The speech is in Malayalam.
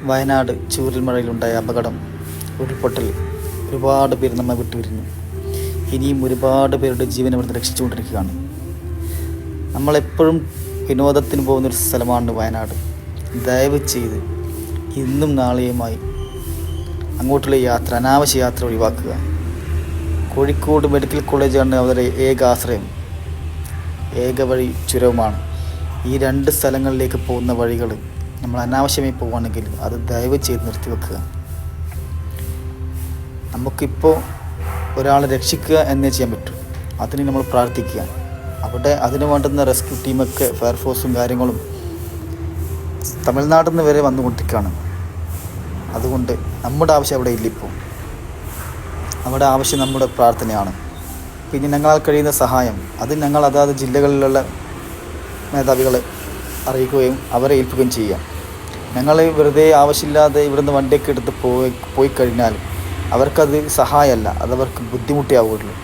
വയനാട് ചൂരൽമലയിലുണ്ടായ അപകടം, ഉരുൾപൊട്ടൽ, ഒരുപാട് പേര് നമ്മെ വിട്ടുപിരിഞ്ഞു. ഇനിയും ഒരുപാട് പേരുടെ ജീവൻ ഇവിടുന്ന് രക്ഷിച്ചുകൊണ്ടിരിക്കുകയാണ്. നമ്മളെപ്പോഴും വിനോദത്തിന് പോകുന്നൊരു സ്ഥലമാണ് വയനാട്. ദയവ് ചെയ്ത് ഇന്നും നാളെയുമായി അങ്ങോട്ടുള്ള യാത്ര, അനാവശ്യ യാത്ര ഒഴിവാക്കുക. കോഴിക്കോട് മെഡിക്കൽ കോളേജാണ് അവരുടെ ഏക ആശ്രയം, ഏക വഴി ചുരവുമാണ്. ഈ രണ്ട് സ്ഥലങ്ങളിലേക്ക് പോകുന്ന വഴികൾ നമ്മൾ അനാവശ്യമായി പോവുകയാണെങ്കിൽ അത് ദയവ് ചെയ്ത് നിർത്തിവെക്കുക. നമുക്കിപ്പോൾ ഒരാളെ രക്ഷിക്കുക എന്നേ ചെയ്യാൻ പറ്റൂ. അതിന് നമ്മൾ പ്രാർത്ഥിക്കുക. അവിടെ അതിന് വേണ്ടുന്ന റെസ്ക്യൂ ടീമൊക്കെ ഫയർഫോഴ്സും കാര്യങ്ങളും തമിഴ്നാട്ടിൽ നിന്ന് വരെ വന്നുകൊണ്ടിരിക്കുകയാണ്. അതുകൊണ്ട് നമ്മുടെ ആവശ്യം അവിടെ ഇല്ലിപ്പോൾ. അവിടെ ആവശ്യം നമ്മുടെ പ്രാർത്ഥനയാണ്. പിന്നെ ഞങ്ങളാൽ കഴിയുന്ന സഹായം അത് ഞങ്ങൾ അതാത് ജില്ലകളിലുള്ള മേധാവികളെ അറിയിക്കുകയും അവരെ ഏൽപ്പിക്കുകയും ചെയ്യാം. ഞങ്ങൾ വെറുതെ ആവശ്യമില്ലാതെ ഇവിടുന്ന് വണ്ടിയൊക്കെ എടുത്ത് പോയി കഴിഞ്ഞാൽ അവർക്കത് സഹായമല്ല, അതവർക്ക് ബുദ്ധിമുട്ടേ ആവുകയുള്ളൂ.